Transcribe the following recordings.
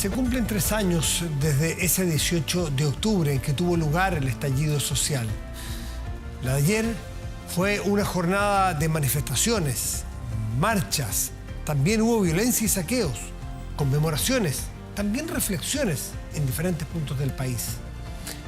Se cumplen 3 años desde ese 18 de octubre en que tuvo lugar el estallido social. La de ayer fue una jornada de manifestaciones, marchas, también hubo violencia y saqueos, conmemoraciones, también reflexiones en diferentes puntos del país.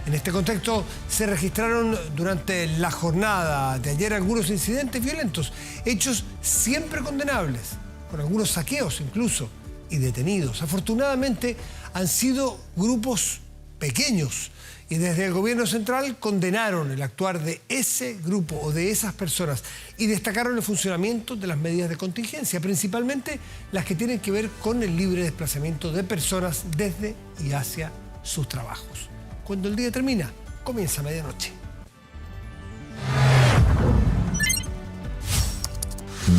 En este contexto se registraron durante la jornada de ayer algunos incidentes violentos, hechos siempre condenables, con algunos saqueos incluso, y detenidos. Afortunadamente han sido grupos pequeños y desde el gobierno central condenaron el actuar de ese grupo o de esas personas y destacaron el funcionamiento de las medidas de contingencia, principalmente las que tienen que ver con el libre desplazamiento de personas desde y hacia sus trabajos. Cuando el día termina, comienza medianoche.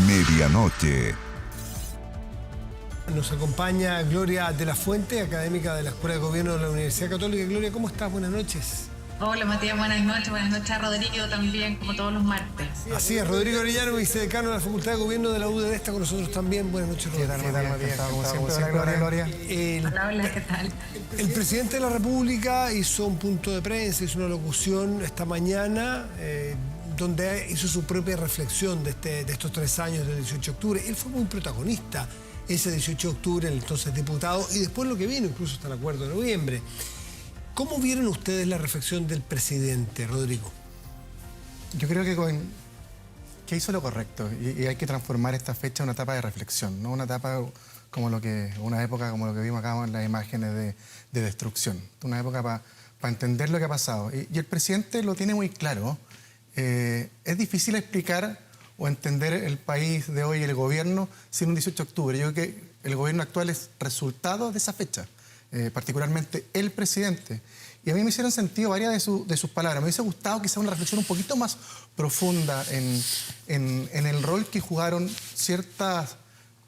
Medianoche. Nos acompaña Gloria de la Fuente, académica de la Escuela de Gobierno de la Universidad Católica. Gloria, ¿cómo estás? Buenas noches. Hola Matías, buenas noches a Rodrigo también, como todos los martes. Así es, Rodrigo Arellano, vicedecano de la Facultad de Gobierno de la UDD, está con nosotros también. Buenas noches, Rodrigo. ¿Qué tal, Matías? Como siempre, Gloria. Hola, ¿qué tal? El presidente de la República hizo un punto de prensa, hizo una locución esta mañana, donde hizo su propia reflexión de estos 3 años del 18 de octubre. Él fue muy protagonista ese 18 de octubre, el entonces diputado, y después lo que vino, incluso hasta el acuerdo de noviembre. ¿Cómo vieron ustedes la reflexión del presidente, Rodrigo? Yo creo que hizo lo correcto y hay que transformar esta fecha en una etapa de reflexión, no una etapa una época como lo que vimos acá en las imágenes de destrucción, una época para entender lo que ha pasado. Y el presidente lo tiene muy claro. Es difícil explicar o entender el país de hoy, el gobierno, sin un 18 de octubre. Yo creo que el gobierno actual es resultado de esa fecha. Particularmente el presidente. Y a mí me hicieron sentido varias de sus palabras. Me hubiese gustado quizá una reflexión un poquito más profunda en el rol que jugaron ciertas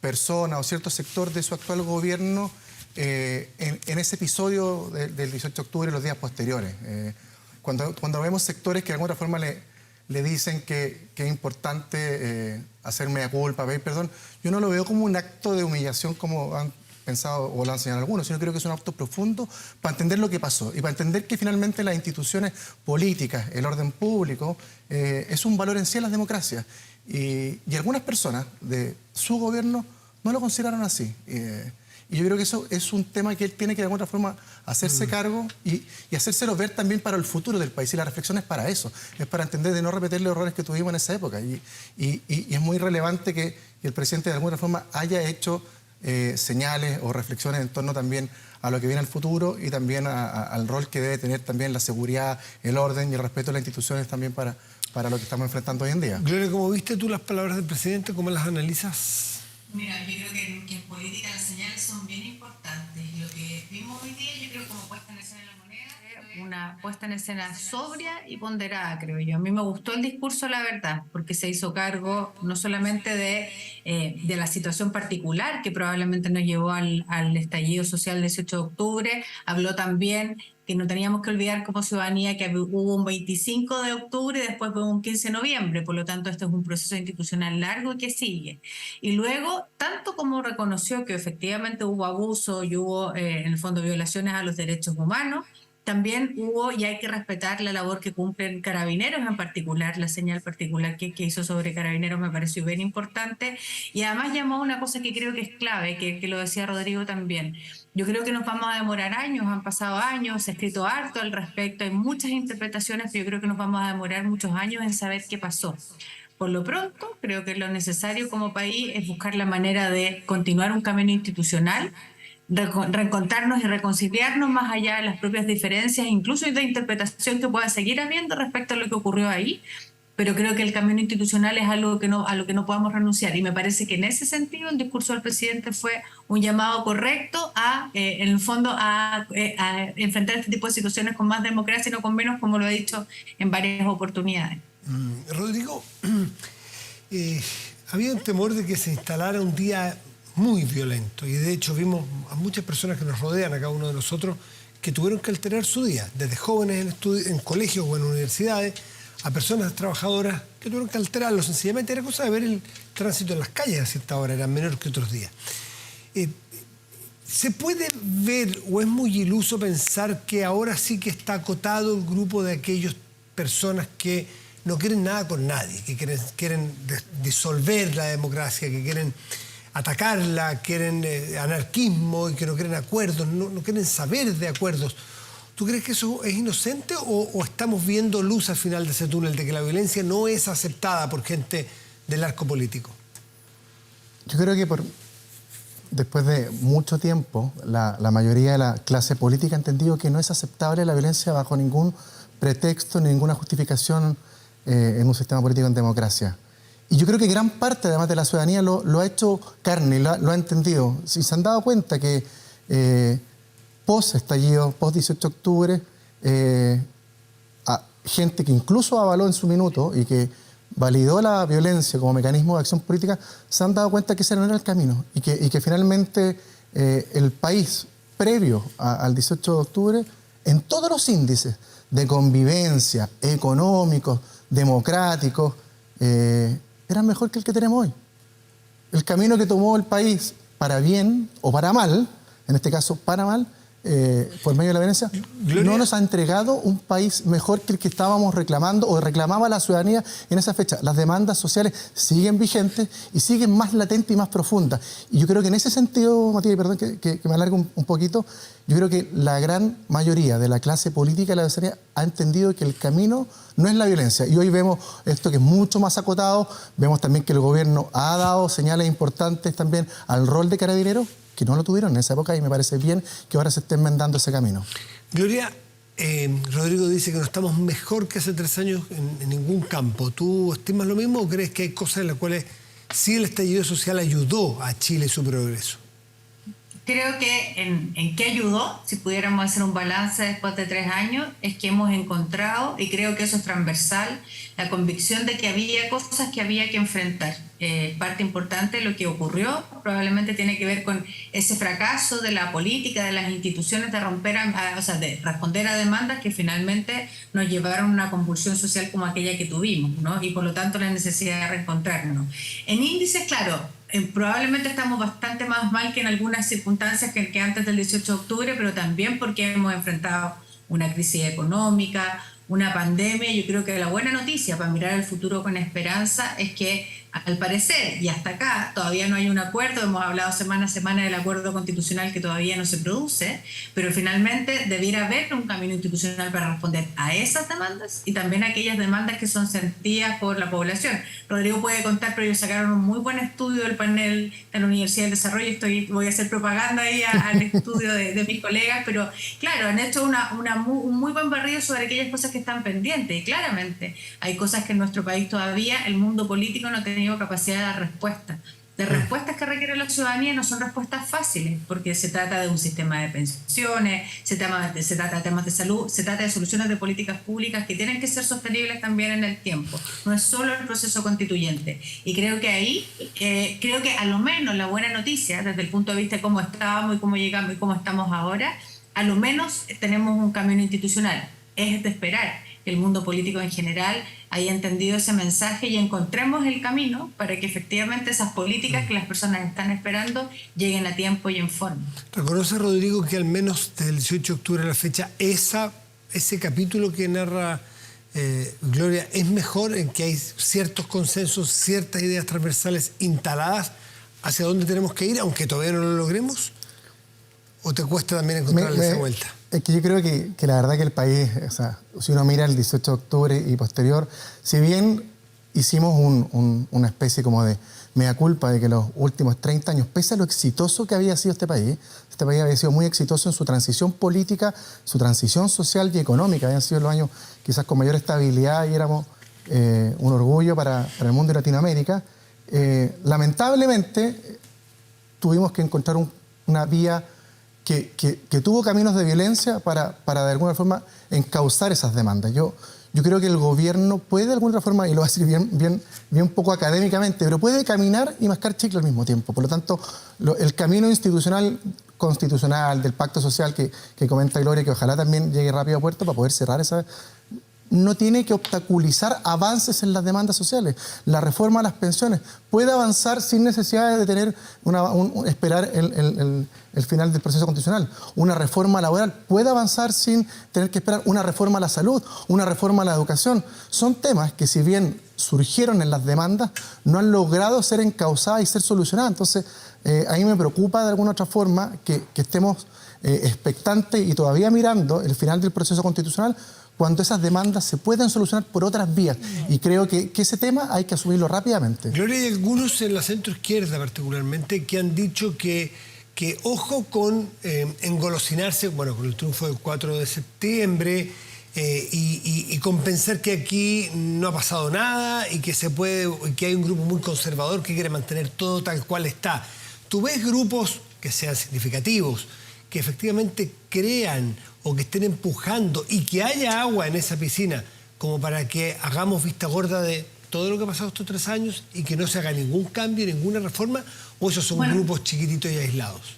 personas o cierto sector de su actual gobierno en ese episodio del 18 de octubre y los días posteriores. Cuando vemos sectores que de alguna forma le dicen que es importante hacer mea culpa, pedir perdón, yo no lo veo como un acto de humillación como han pensado o lo han señalado algunos, sino creo que es un acto profundo para entender lo que pasó y para entender que finalmente las instituciones políticas, el orden público, es un valor en sí en las democracias. Y algunas personas de su gobierno no lo consideraron así. Y yo creo que eso es un tema que él tiene que de alguna forma hacerse cargo y hacérselo ver también para el futuro del país. Y la reflexión es para eso, es para entender de no repetir los errores que tuvimos en esa época. Y es muy relevante que el presidente de alguna forma haya hecho señales o reflexiones en torno también a lo que viene al futuro y también al rol que debe tener también la seguridad, el orden y el respeto de las instituciones también para lo que estamos enfrentando hoy en día. Gloria, ¿cómo viste tú las palabras del presidente? ¿Cómo las analizas? Mira, yo creo que en política las señales son bien importantes. Lo que vimos hoy día, yo creo como puesta en escena de la moneda, una puesta en escena sobria y ponderada, creo yo. A mí me gustó el discurso, la verdad, porque se hizo cargo no solamente de la situación particular que probablemente nos llevó al estallido social del 18 de octubre, habló también que no teníamos que olvidar como ciudadanía que hubo un 25 de octubre y después hubo un 15 de noviembre, por lo tanto este es un proceso institucional largo que sigue. Y luego, tanto como reconoció que efectivamente hubo abuso y hubo en el fondo violaciones a los derechos humanos, también hubo y hay que respetar la labor que cumplen carabineros en particular, la señal particular que hizo sobre carabineros me pareció bien importante y además llamó a una cosa que creo que es clave, que lo decía Rodrigo también. Yo creo que nos vamos a demorar años, han pasado años, se ha escrito harto al respecto, hay muchas interpretaciones, pero yo creo que nos vamos a demorar muchos años en saber qué pasó. Por lo pronto, creo que lo necesario como país es buscar la manera de continuar un camino institucional, reencontrarnos y reconciliarnos más allá de las propias diferencias, incluso de interpretación que pueda seguir habiendo respecto a lo que ocurrió ahí, pero creo que el camino institucional es algo a lo que no podamos renunciar y me parece que en ese sentido el discurso del presidente fue un llamado correcto en el fondo a enfrentar este tipo de situaciones con más democracia y no con menos, como lo he dicho en varias oportunidades. Rodrigo, había un temor de que se instalara un día muy violento y de hecho vimos a muchas personas que nos rodean, a cada uno de nosotros, que tuvieron que alterar su día, desde jóvenes en colegios o en universidades, a personas trabajadoras que tuvieron que alterarlo sencillamente. Era cosa de ver el tránsito en las calles a cierta hora, eran menor que otros días. ¿Se puede ver o es muy iluso pensar que ahora sí que está acotado el grupo de aquellas personas que no quieren nada con nadie, que quieren disolver la democracia, que quieren atacarla, quieren anarquismo y que no quieren acuerdos, no quieren saber de acuerdos? ¿Tú crees que eso es inocente o estamos viendo luz al final de ese túnel de que la violencia no es aceptada por gente del arco político? Yo creo que después de mucho tiempo, la mayoría de la clase política ha entendido que no es aceptable la violencia bajo ningún pretexto, ninguna justificación en un sistema político en democracia. Y yo creo que gran parte, además de la ciudadanía, lo ha hecho carne, lo ha entendido. Si se han dado cuenta que post-estallido, post-18 de octubre, gente que incluso avaló en su minuto y que validó la violencia como mecanismo de acción política, se han dado cuenta que ese no era el camino y que finalmente el país, previo al 18 de octubre, en todos los índices de convivencia, económicos, democráticos, era mejor que el que tenemos hoy. El camino que tomó el país para bien o para mal, en este caso para mal, por medio de la violencia, Gloria, no nos ha entregado un país mejor que el que estábamos reclamando o reclamaba la ciudadanía en esa fecha. Las demandas sociales siguen vigentes y siguen más latentes y más profundas. Y yo creo que en ese sentido, Matías, y perdón que me alargue un poquito, yo creo que la gran mayoría de la clase política de la ciudadanía ha entendido que el camino no es la violencia. Y hoy vemos esto que es mucho más acotado, vemos también que el gobierno ha dado señales importantes también al rol de carabineros, que no lo tuvieron en esa época, y me parece bien que ahora se esté enmendando ese camino. Gloria, Rodrigo dice que no estamos mejor que hace 3 años en ningún campo. ¿Tú estimas lo mismo o crees que hay cosas en las cuales sí el estallido social ayudó a Chile y su progreso? Creo que en qué ayudó, si pudiéramos hacer un balance después de 3 años, es que hemos encontrado, y creo que eso es transversal, la convicción de que había cosas que había que enfrentar. Parte importante de lo que ocurrió probablemente tiene que ver con ese fracaso de la política, de las instituciones de de responder a demandas que finalmente nos llevaron a una convulsión social como aquella que tuvimos, ¿no? Y por lo tanto la necesidad de reencontrarnos. En índices, claro, probablemente estamos bastante más mal que en algunas circunstancias que antes del 18 de octubre, pero también porque hemos enfrentado una crisis económica, una pandemia. Yo creo que la buena noticia para mirar el futuro con esperanza es que al parecer, y hasta acá, todavía no hay un acuerdo. Hemos hablado semana a semana del acuerdo constitucional que todavía no se produce, pero finalmente debiera haber un camino institucional para responder a esas demandas y también a aquellas demandas que son sentidas por la población. Rodrigo puede contar, pero ellos sacaron un muy buen estudio del panel de la Universidad del Desarrollo. Voy a hacer propaganda ahí al estudio de mis colegas, pero claro, han hecho un muy buen barrido sobre aquellas cosas que están pendientes. Y claramente hay cosas que en nuestro país todavía el mundo político no ha tenido capacidad de dar respuesta. De respuestas que requiere la ciudadanía no son respuestas fáciles, porque se trata de un sistema de pensiones, se trata de temas de salud, se trata de soluciones de políticas públicas que tienen que ser sostenibles también en el tiempo. No es solo el proceso constituyente. Y creo que ahí, creo que a lo menos la buena noticia, desde el punto de vista de cómo estábamos y cómo llegamos y cómo estamos ahora, a lo menos tenemos un camino institucional. Es de esperar que el mundo político en general haya entendido ese mensaje y encontremos el camino para que efectivamente esas políticas que las personas están esperando lleguen a tiempo y en forma. ¿Reconoce, Rodrigo, que al menos desde el 18 de octubre a la fecha, ese capítulo que narra Gloria es mejor, en que hay ciertos consensos, ciertas ideas transversales instaladas hacia dónde tenemos que ir, aunque todavía no lo logremos? ¿O te cuesta también encontrarle esa vuelta? Es que yo creo que la verdad que el país, o sea, si uno mira el 18 de octubre y posterior, si bien hicimos una especie como de mea culpa de que los últimos 30 años, pese a lo exitoso que había sido este país había sido muy exitoso en su transición política, su transición social y económica. Habían sido los años quizás con mayor estabilidad y éramos un orgullo para el mundo de Latinoamérica. Lamentablemente tuvimos que encontrar una vía que tuvo caminos de violencia para de alguna forma encauzar esas demandas. Yo creo que el gobierno puede de alguna forma, y lo voy a decir bien poco académicamente, pero puede caminar y mascar chicle al mismo tiempo. Por lo tanto, el camino institucional, constitucional, del pacto social que comenta Gloria, que ojalá también llegue rápido a puerto para poder cerrar no tiene que obstaculizar avances en las demandas sociales. La reforma a las pensiones puede avanzar sin necesidad de tener esperar el final del proceso constitucional. Una reforma laboral puede avanzar sin tener que esperar una reforma a la salud, una reforma a la educación. Son temas que, si bien surgieron en las demandas, no han logrado ser encauzadas y ser solucionadas. Entonces, a mí me preocupa de alguna otra forma que estemos expectantes y todavía mirando el final del proceso constitucional, cuando esas demandas se pueden solucionar por otras vías. Y creo que ese tema hay que asumirlo rápidamente. Gloria, hay algunos en la centroizquierda particularmente que han dicho que ojo con engolosinarse, bueno, con el triunfo del 4 de septiembre y con pensar que aquí no ha pasado nada y que que hay un grupo muy conservador que quiere mantener todo tal cual está. ¿Tú ves grupos que sean significativos, que efectivamente crean o que estén empujando y que haya agua en esa piscina como para que hagamos vista gorda de todo lo que ha pasado estos 3 años y que no se haga ningún cambio, ninguna reforma, o esos son grupos chiquititos y aislados?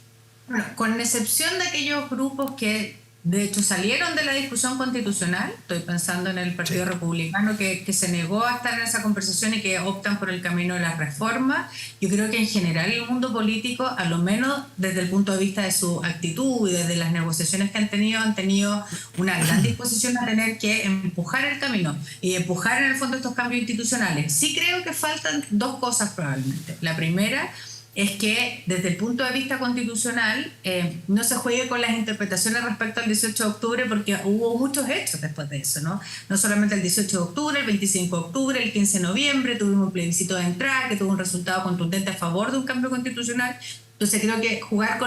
Bueno, con excepción de aquellos grupos que de hecho salieron de la discusión constitucional, estoy pensando en el Partido Republicano que se negó a estar en esa conversación y que optan por el camino de la reforma. Yo creo que en general el mundo político, a lo menos desde el punto de vista de su actitud y desde las negociaciones que han tenido una gran disposición a tener que empujar el camino y empujar en el fondo estos cambios institucionales. Sí creo que faltan 2 cosas probablemente. La primera es que desde el punto de vista constitucional no se juegue con las interpretaciones respecto al 18 de octubre, porque hubo muchos hechos después de eso, ¿no? No solamente el 18 de octubre, el 25 de octubre, el 15 de noviembre, tuvimos un plebiscito de entrada que tuvo un resultado contundente a favor de un cambio constitucional. Entonces creo que jugar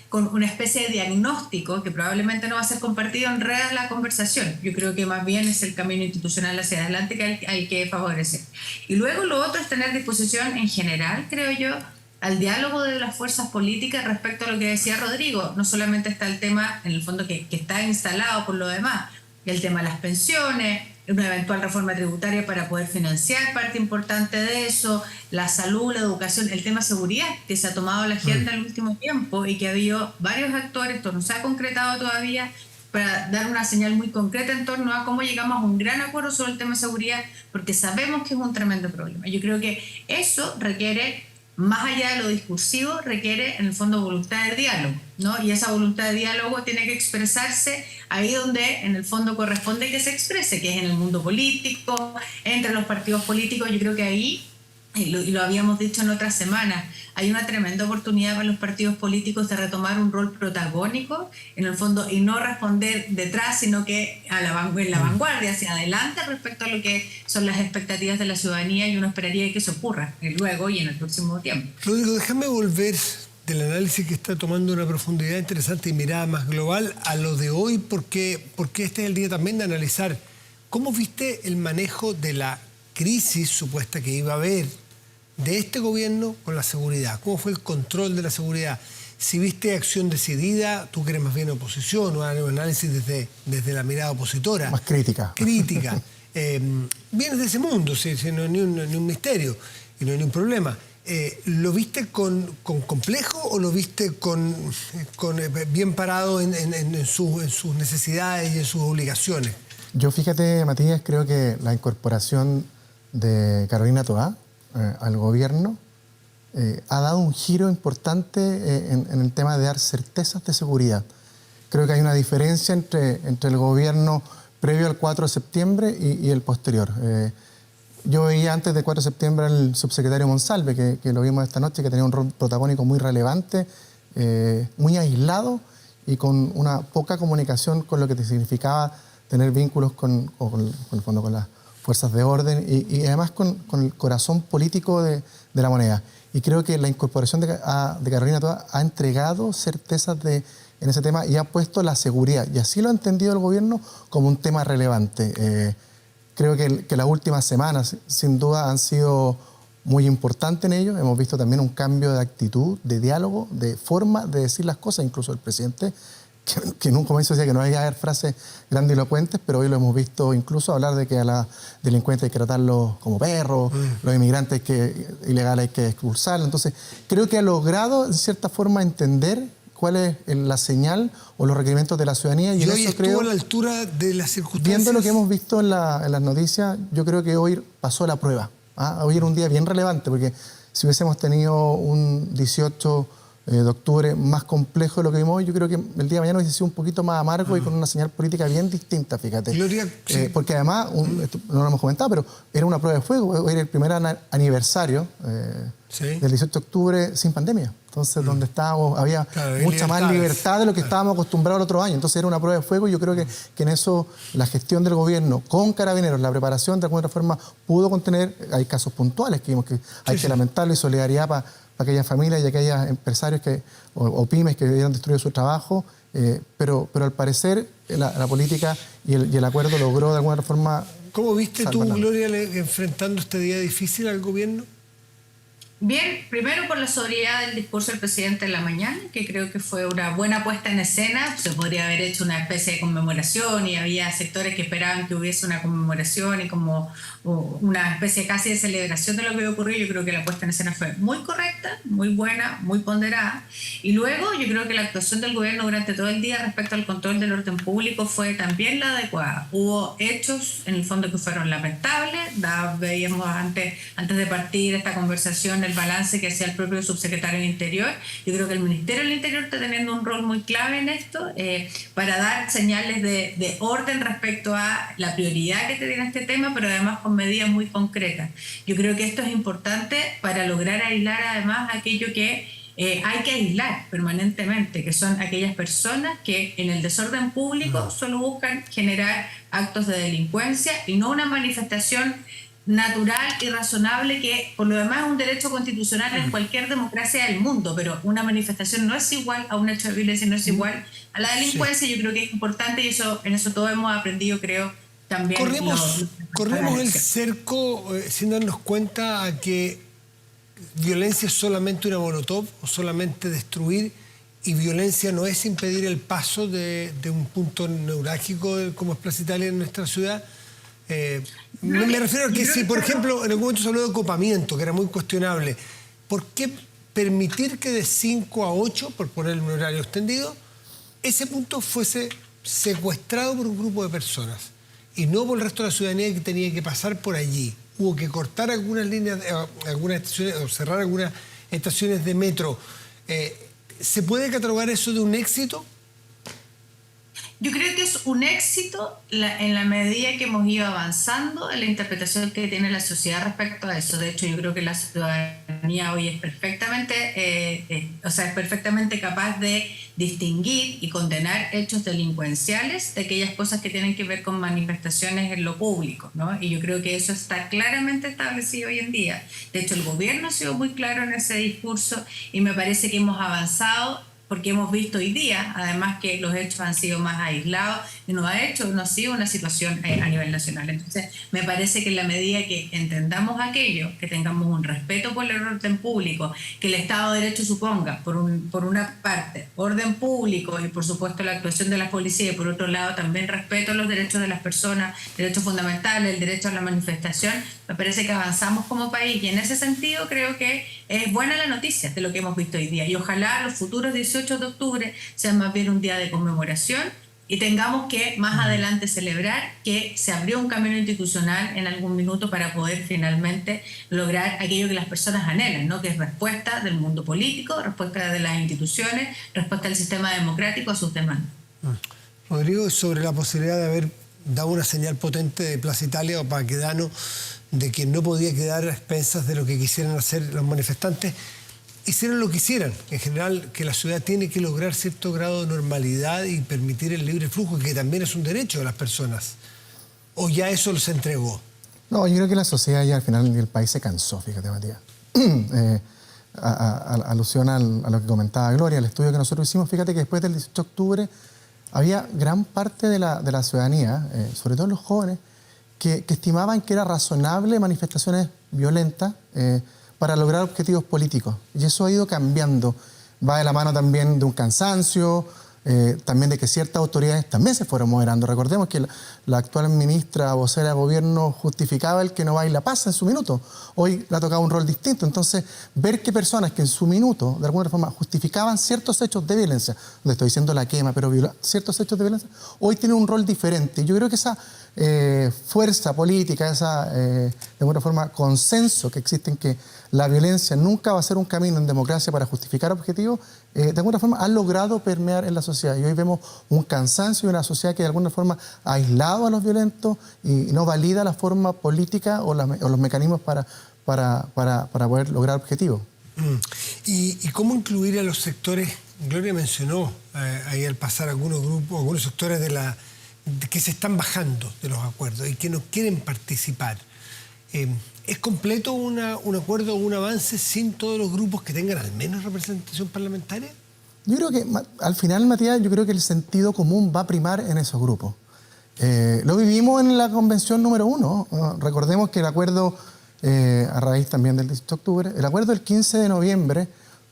con una especie de diagnóstico que probablemente no va a ser compartido enreda la conversación. Yo creo que más bien es el camino institucional hacia adelante que hay que favorecer. Y luego lo otro es tener disposición en general, creo yo, al diálogo de las fuerzas políticas respecto a lo que decía Rodrigo. No solamente está el tema, en el fondo, que está instalado por lo demás, el tema de las pensiones, una eventual reforma tributaria para poder financiar parte importante de eso, la salud, la educación, el tema seguridad, que se ha tomado la agenda en el último tiempo y que ha habido varios actores, esto no se ha concretado todavía, para dar una señal muy concreta en torno a cómo llegamos a un gran acuerdo sobre el tema de seguridad, porque sabemos que es un tremendo problema. Yo creo que eso requiere, más allá de lo discursivo, requiere en el fondo voluntad de diálogo, ¿no? Y esa voluntad de diálogo tiene que expresarse ahí donde en el fondo corresponde que se exprese, que es en el mundo político, entre los partidos políticos. Yo creo que ahí, y lo habíamos dicho en otras semanas, hay una tremenda oportunidad para los partidos políticos de retomar un rol protagónico, en el fondo, y no responder detrás, sino que en la vanguardia, hacia adelante, respecto a lo que son las expectativas de la ciudadanía, y uno esperaría que eso ocurra luego y en el próximo tiempo. Rodrigo, déjame volver del análisis que está tomando una profundidad interesante y mirada más global a lo de hoy, porque este es el día también de analizar cómo viste el manejo de la crisis supuesta que iba a haber de este gobierno con la seguridad. ¿Cómo fue el control de la seguridad? Si viste acción decidida, tú que eres más bien oposición, o análisis desde la mirada opositora. Más crítica. Crítica. Vienes de ese mundo, sí, no es ni un misterio y no hay ni un problema. ¿Lo viste con complejo o lo viste bien parado en sus necesidades y en sus obligaciones? Yo, fíjate, Matías, creo que la incorporación de Carolina Toá al gobierno ha dado un giro importante en el tema de dar certezas de seguridad. Creo que hay una diferencia entre el gobierno previo al 4 de septiembre y el posterior. Yo veía antes del 4 de septiembre al subsecretario Monsalve, que lo vimos esta noche, que tenía un rol protagónico muy relevante, muy aislado y con una poca comunicación con lo que significaba tener vínculos con las fuerzas de orden y además con el corazón político de la moneda. Y creo que la incorporación de Carolina Toá ha entregado certezas en ese tema y ha puesto la seguridad, y así lo ha entendido el gobierno, como un tema relevante. Creo que las últimas semanas, sin duda, han sido muy importantes en ello. Hemos visto también un cambio de actitud, de diálogo, de forma de decir las cosas, incluso el presidente, que en un comienzo decía que no había frases grandilocuentes, pero hoy lo hemos visto incluso hablar de que a la delincuente hay que tratarlos como perros, los inmigrantes ilegales hay que expulsarlos. Entonces, creo que ha logrado, en cierta forma, entender cuál es la señal o los requerimientos de la ciudadanía. Y hoy estuvo a la altura de las circunstancias. Viendo lo que hemos visto en las noticias, yo creo que hoy pasó la prueba. Hoy era un día bien relevante, porque si hubiésemos tenido un 18 de octubre más complejo de lo que vimos hoy, yo creo que el día de mañana hubiese sido un poquito más amargo y con una señal política bien distinta, fíjate. Gloria, sí. Porque además, esto no lo hemos comentado, pero era una prueba de fuego. Hoy era el primer aniversario del 18 de octubre sin pandemia. Entonces, donde estábamos, había mucha más libertad de lo que estábamos acostumbrados el otro año. Entonces, era una prueba de fuego y yo creo que en eso la gestión del gobierno con Carabineros, la preparación de alguna forma pudo contener. Hay casos puntuales que vimos que hay que lamentarlo y solidaridad para aquellas familias y aquellos empresarios o pymes que hubieran destruido su trabajo, pero al parecer la política y el acuerdo logró de alguna forma... ¿Cómo viste tú, Gloria, enfrentando este día difícil al gobierno? Bien, primero por la sobriedad del discurso del presidente en la mañana, que creo que fue una buena puesta en escena. Se podría haber hecho una especie de conmemoración y había sectores que esperaban que hubiese una conmemoración y como una especie casi de celebración de lo que había ocurrido. Yo creo que la puesta en escena fue muy correcta, muy buena, muy ponderada. Y luego yo creo que la actuación del gobierno durante todo el día respecto al control del orden público fue también la adecuada. Hubo hechos en el fondo que fueron lamentables. Veíamos antes de partir esta conversación el balance que hacía el propio subsecretario del Interior. Yo creo que el Ministerio del Interior está teniendo un rol muy clave en esto para dar señales de orden respecto a la prioridad que tiene este tema, pero además con medidas muy concretas. Yo creo que esto es importante para lograr aislar además aquello que hay que aislar permanentemente, que son aquellas personas que en el desorden público solo buscan generar actos de delincuencia y no una manifestación natural y razonable, que por lo demás es un derecho constitucional en cualquier democracia del mundo, pero una manifestación no es igual a un hecho de violencia, no es igual a la delincuencia. Yo creo que es importante y en eso todos hemos aprendido, creo, también. Corremos el cerco sin darnos cuenta a que violencia es solamente una molotov o solamente destruir, y violencia no es impedir el paso de un punto neurálgico como es Plaza Italia en nuestra ciudad. Me refiero a que si, por ejemplo, en algún momento se habló de copamiento, que era muy cuestionable, ¿por qué permitir que de 5 a 8, por poner un horario extendido, ese punto fuese secuestrado por un grupo de personas y no por el resto de la ciudadanía que tenía que pasar por allí? Hubo que cortar algunas líneas, algunas estaciones, o cerrar algunas estaciones de metro. ¿Se puede catalogar eso de un éxito? Yo creo que es un éxito en la medida que hemos ido avanzando en la interpretación que tiene la sociedad respecto a eso. De hecho, yo creo que la ciudadanía hoy es perfectamente capaz de distinguir y condenar hechos delincuenciales de aquellas cosas que tienen que ver con manifestaciones en lo público, ¿no? Y yo creo que eso está claramente establecido hoy en día. De hecho, el gobierno ha sido muy claro en ese discurso y me parece que hemos avanzado, porque hemos visto hoy día, además, que los hechos han sido más aislados y no ha sido una situación a nivel nacional. Entonces, me parece que en la medida que entendamos aquello, que tengamos un respeto por el orden público, que el Estado de Derecho suponga, por una parte, orden público y, por supuesto, la actuación de la policía, y por otro lado, también respeto a los derechos de las personas, derechos fundamentales, el derecho a la manifestación, me parece que avanzamos como país. Y en ese sentido, creo que es buena la noticia de lo que hemos visto hoy día. Y ojalá los futuros 18 de octubre sean más bien un día de conmemoración y tengamos que más adelante celebrar que se abrió un camino institucional en algún minuto para poder finalmente lograr aquello que las personas anhelan, ¿no? Que es respuesta del mundo político, respuesta de las instituciones, respuesta del sistema democrático a sus demandas. Rodrigo, sobre la posibilidad de haber dado una señal potente de Plaza Italia o Baquedano de que no podía quedar a expensas de lo que quisieran hacer los manifestantes, hicieron lo que hicieran. En general, que la ciudad tiene que lograr cierto grado de normalidad y permitir el libre flujo, que también es un derecho de las personas. ¿O ya eso se entregó? No, yo creo que la sociedad ya al final el país se cansó, fíjate, Matías. Alusión a lo que comentaba Gloria, el estudio que nosotros hicimos, fíjate que después del 18 de octubre había gran parte de la ciudadanía, sobre todo los jóvenes, que estimaban que era razonable manifestaciones violentas para lograr objetivos políticos. Y eso ha ido cambiando. Va de la mano también de un cansancio, también de que ciertas autoridades también se fueron moderando. Recordemos que la actual ministra vocera de gobierno justificaba el que no baila pasa en su minuto. Hoy le ha tocado un rol distinto. Entonces, ver que personas que en su minuto, de alguna forma, justificaban ciertos hechos de violencia, no estoy diciendo la quema, pero ciertos hechos de violencia, hoy tienen un rol diferente. Yo creo que esa fuerza política, de alguna forma, consenso que existe en que la violencia nunca va a ser un camino en democracia para justificar objetivos, de alguna forma ha logrado permear en la sociedad. Y hoy vemos un cansancio y una sociedad que de alguna forma ha aislado a los violentos y no valida la forma política o los mecanismos para poder lograr objetivos. ¿Y cómo incluir a los sectores? Gloria mencionó ahí al pasar algunos grupos, algunos sectores que se están bajando de los acuerdos y que no quieren participar. ¿Es completo un acuerdo o un avance sin todos los grupos que tengan al menos representación parlamentaria? Yo creo que al final, Matías, yo creo que el sentido común va a primar en esos grupos. Lo vivimos en la convención número 1. Recordemos que el acuerdo, a raíz también del 18 de octubre, el acuerdo del 15 de noviembre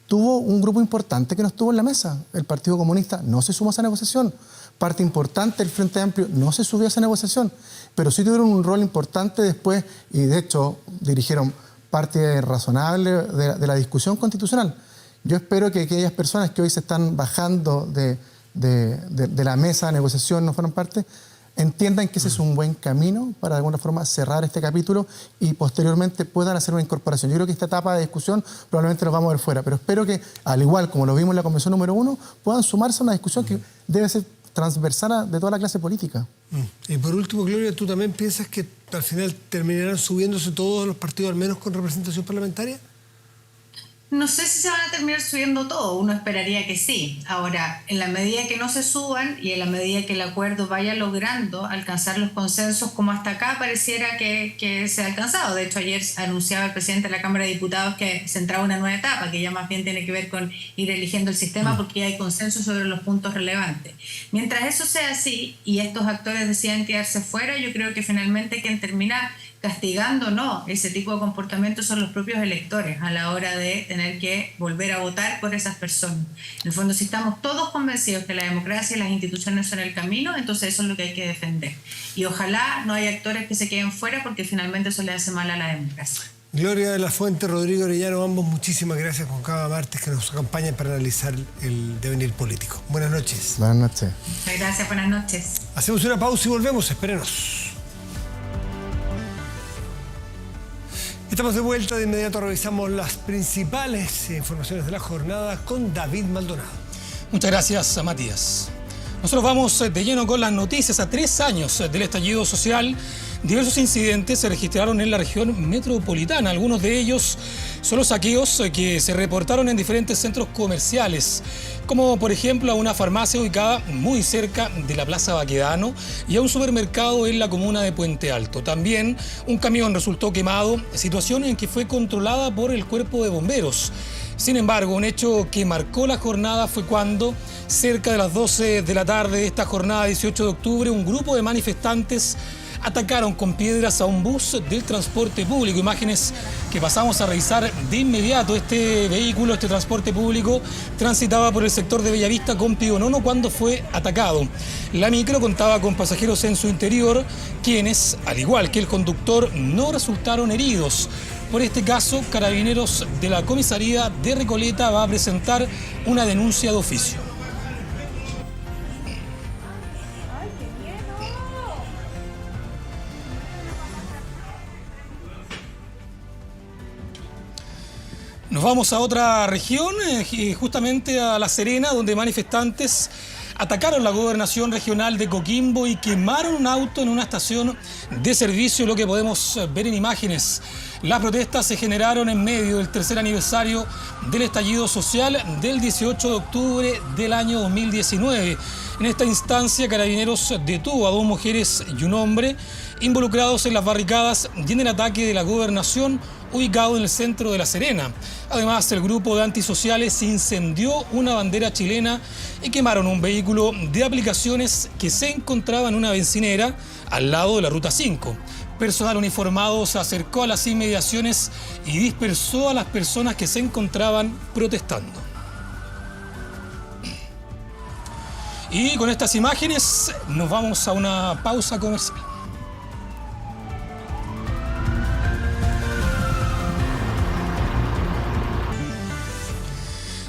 tuvo un grupo importante que no estuvo en la mesa. El Partido Comunista no se sumó a esa negociación. Parte importante del Frente Amplio no se subió a esa negociación, pero sí tuvieron un rol importante después y de hecho dirigieron parte razonable de la discusión constitucional. Yo espero que aquellas personas que hoy se están bajando de la mesa de negociación, no fueron parte, entiendan que ese es un buen camino para de alguna forma cerrar este capítulo y posteriormente puedan hacer una incorporación. Yo creo que esta etapa de discusión probablemente nos vamos a ver fuera, pero espero que, al igual como lo vimos en la convención número 1, puedan sumarse a una discusión que debe ser transversal de toda la clase política. Y por último, Gloria, ¿tú también piensas que al final terminarán subiéndose todos los partidos, al menos con representación parlamentaria? No sé si se van a terminar subiendo todo, uno esperaría que sí. Ahora, en la medida que no se suban y en la medida que el acuerdo vaya logrando alcanzar los consensos como hasta acá pareciera que se ha alcanzado. De hecho, ayer anunciaba el presidente de la Cámara de Diputados que se entraba una nueva etapa, que ya más bien tiene que ver con ir eligiendo el sistema porque ya hay consenso sobre los puntos relevantes. Mientras eso sea así y estos actores decidan quedarse fuera, yo creo que finalmente quien termina castigando ese tipo de comportamientos son los propios electores a la hora de tener que volver a votar por esas personas. En el fondo, si estamos todos convencidos que la democracia y las instituciones son el camino, entonces eso es lo que hay que defender. Y ojalá no haya actores que se queden fuera porque finalmente eso le hace mal a la democracia. Gloria de la Fuente, Rodrigo Orellano, ambos muchísimas gracias con cada martes que nos acompañan para analizar el devenir político. Buenas noches. Buenas noches. Muchas gracias, buenas noches. Hacemos una pausa y volvemos, espérenos. Estamos de vuelta, de inmediato revisamos las principales informaciones de la jornada con David Maldonado. Muchas gracias, Matías. Nosotros vamos de lleno con las noticias. A 3 años del estallido social, diversos incidentes se registraron en la región metropolitana. Algunos de ellos son los saqueos que se reportaron en diferentes centros comerciales, como por ejemplo a una farmacia ubicada muy cerca de la Plaza Baquedano y a un supermercado en la comuna de Puente Alto. También un camión resultó quemado, situación en que fue controlada por el cuerpo de bomberos. Sin embargo, un hecho que marcó la jornada fue cuando, cerca de las 12 de la tarde de esta jornada 18 de octubre, un grupo de manifestantes atacaron con piedras a un bus del transporte público. Imágenes que pasamos a revisar de inmediato. Este vehículo, este transporte público, transitaba por el sector de Bellavista con Pío Nono cuando fue atacado. La micro contaba con pasajeros en su interior, quienes, al igual que el conductor, no resultaron heridos. Por este caso, Carabineros de la comisaría de Recoleta va a presentar una denuncia de oficio. Nos vamos a otra región, justamente a La Serena, donde manifestantes atacaron la gobernación regional de Coquimbo y quemaron un auto en una estación de servicio, lo que podemos ver en imágenes. Las protestas se generaron en medio del tercer aniversario del estallido social del 18 de octubre del año 2019. En esta instancia, Carabineros detuvo a 2 mujeres y un hombre involucrados en las barricadas y en el ataque de la gobernación ubicado en el centro de La Serena. Además, el grupo de antisociales incendió una bandera chilena y quemaron un vehículo de aplicaciones que se encontraba en una bencinera al lado de la Ruta 5. Personal uniformado se acercó a las inmediaciones y dispersó a las personas que se encontraban protestando. Y con estas imágenes nos vamos a una pausa comercial.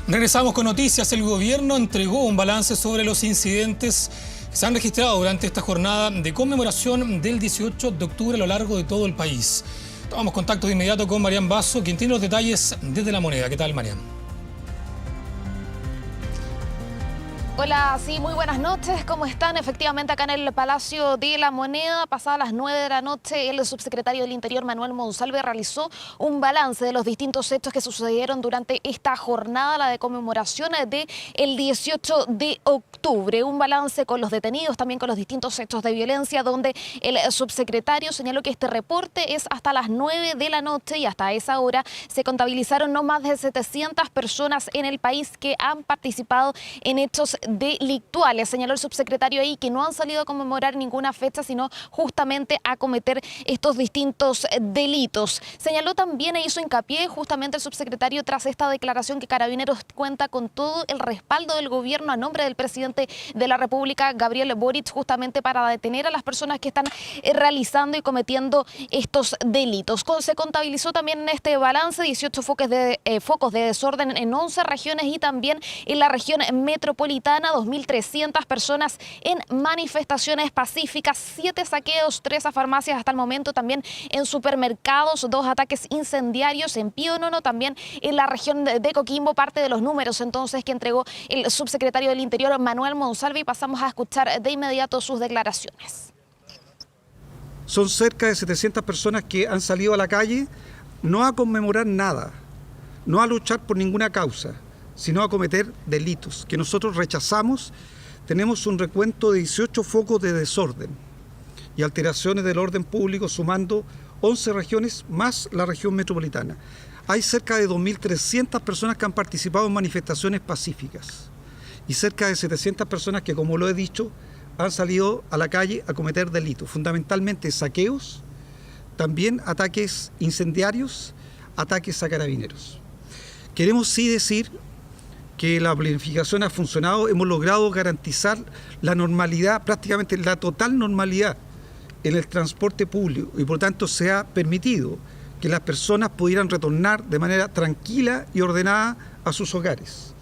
Regresamos con noticias. El gobierno entregó un balance sobre los incidentes que se han registrado durante esta jornada de conmemoración del 18 de octubre a lo largo de todo el país. Tomamos contacto de inmediato con Marian Basso, quien tiene los detalles desde La Moneda. ¿Qué tal, Marian? Hola, sí, muy buenas noches. ¿Cómo están? Efectivamente, acá en el Palacio de la Moneda, pasadas las 9 de la noche, el subsecretario del Interior, Manuel Monsalve, realizó un balance de los distintos hechos que sucedieron durante esta jornada, la de conmemoración del 18 de octubre. Un balance con los detenidos, también con los distintos hechos de violencia, donde el subsecretario señaló que este reporte es hasta las 9 de la noche y hasta esa hora se contabilizaron no más de 700 personas en el país que han participado en hechos delictuales. Señaló el subsecretario ahí que no han salido a conmemorar ninguna fecha, sino justamente a cometer estos distintos delitos. Señaló también e hizo hincapié justamente el subsecretario tras esta declaración que Carabineros cuenta con todo el respaldo del gobierno a nombre del presidente de la República, Gabriel Boric, justamente para detener a las personas que están realizando y cometiendo estos delitos. Se contabilizó también en este balance 18 focos de desorden en 11 regiones y también en la región metropolitana, 2.300 personas en manifestaciones pacíficas, 7 saqueos, 3 a farmacias hasta el momento, también en supermercados, 2 ataques incendiarios en Pío-Nono, también en la región de Coquimbo, parte de los números entonces que entregó el subsecretario del Interior, Manuel Monsalve, y pasamos a escuchar de inmediato sus declaraciones. Son cerca de 700 personas que han salido a la calle no a conmemorar nada, no a luchar por ninguna causa, sino a cometer delitos que nosotros rechazamos. Tenemos un recuento de 18 focos de desorden y alteraciones del orden público, sumando 11 regiones más la región metropolitana. Hay cerca de 2.300 personas que han participado en manifestaciones pacíficas y cerca de 700 personas que, como lo he dicho, han salido a la calle a cometer delitos, fundamentalmente saqueos, también ataques incendiarios, ataques a carabineros. Queremos sí decir que la planificación ha funcionado, hemos logrado garantizar la normalidad, prácticamente la total normalidad en el transporte público y por tanto se ha permitido que las personas pudieran retornar de manera tranquila y ordenada a sus hogares.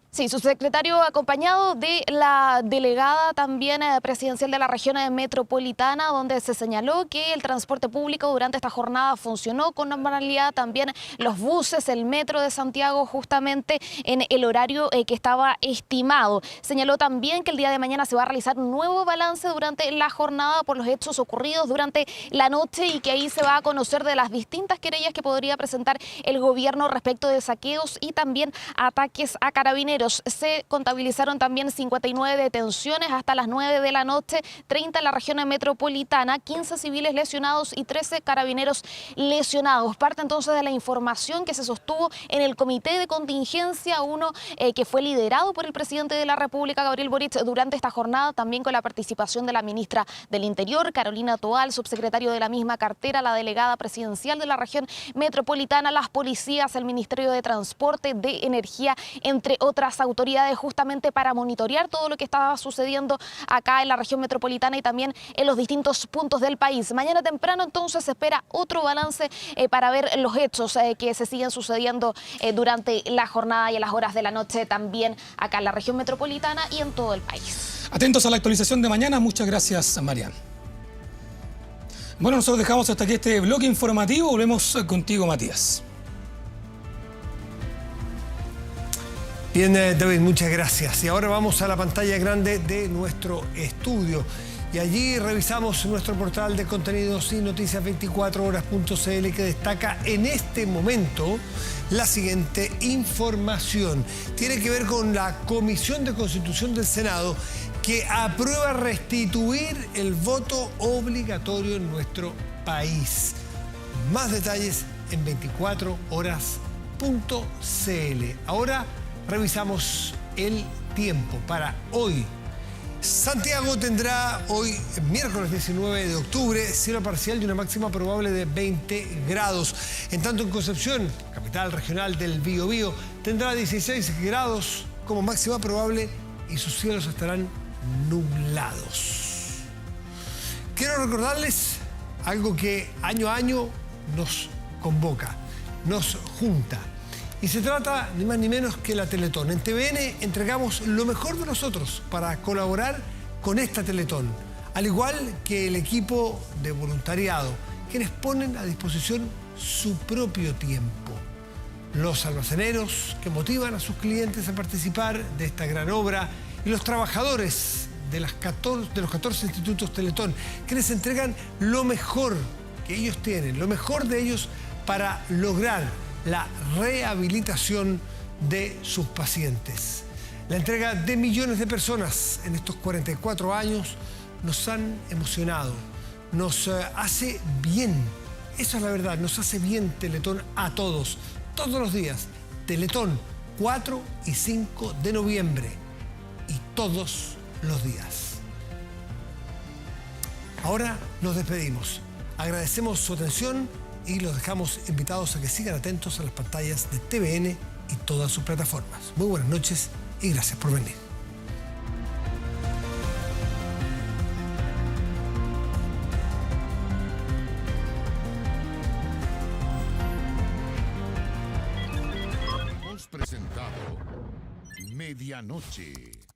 Sí, subsecretario acompañado de la delegada también presidencial de la región metropolitana, donde se señaló que el transporte público durante esta jornada funcionó con normalidad, también los buses, el metro de Santiago justamente en el horario que estaba estimado. Señaló también que el día de mañana se va a realizar un nuevo balance durante la jornada por los hechos ocurridos durante la noche y que ahí se va a conocer de las distintas querellas que podría presentar el gobierno respecto de saqueos y también ataques a carabineros. Se contabilizaron también 59 detenciones hasta las 9 de la noche, 30 en la región metropolitana, 15 civiles lesionados y 13 carabineros lesionados. Parte entonces de la información que se sostuvo en el comité de contingencia, uno que fue liderado por el presidente de la República, Gabriel Boric, durante esta jornada, también con la participación de la ministra del Interior, Carolina Toal, subsecretario de la misma cartera, la delegada presidencial de la región metropolitana, las policías, el Ministerio de Transporte, de Energía, entre otras autoridades, justamente para monitorear todo lo que estaba sucediendo acá en la región metropolitana y también en los distintos puntos del país. Mañana temprano entonces se espera otro balance para ver los hechos que se siguen sucediendo durante la jornada y en las horas de la noche también acá en la región metropolitana y en todo el país. Atentos a la actualización de mañana. Muchas gracias, Marian. Bueno, nosotros dejamos hasta aquí este bloque informativo. Volvemos contigo, Matías. Bien, David, muchas gracias. Y ahora vamos a la pantalla grande de nuestro estudio. Y allí revisamos nuestro portal de contenidos y noticias 24horas.cl que destaca en este momento la siguiente información. Tiene que ver con la Comisión de Constitución del Senado que aprueba restituir el voto obligatorio en nuestro país. Más detalles en 24horas.cl. Ahora revisamos el tiempo para hoy. Santiago tendrá hoy, miércoles 19 de octubre, cielo parcial y una máxima probable de 20 grados. En tanto en Concepción, capital regional del Biobío, tendrá 16 grados como máxima probable y sus cielos estarán nublados. Quiero recordarles algo que año a año nos convoca, nos junta. Y se trata ni más ni menos que la Teletón. En TVN entregamos lo mejor de nosotros para colaborar con esta Teletón, al igual que el equipo de voluntariado, quienes ponen a disposición su propio tiempo. Los almaceneros que motivan a sus clientes a participar de esta gran obra y los trabajadores de los 14 institutos Teletón, quienes entregan lo mejor que ellos tienen, lo mejor de ellos para lograr la rehabilitación de sus pacientes. La entrega de millones de personas en estos 44 años nos han emocionado, nos hace bien. Eso es la verdad, nos hace bien Teletón a todos, todos los días. Teletón 4 y 5 de noviembre y todos los días. Ahora nos despedimos. Agradecemos su atención y los dejamos invitados a que sigan atentos a las pantallas de TVN y todas sus plataformas. Muy buenas noches y gracias por venir. Hemos presentado Medianoche.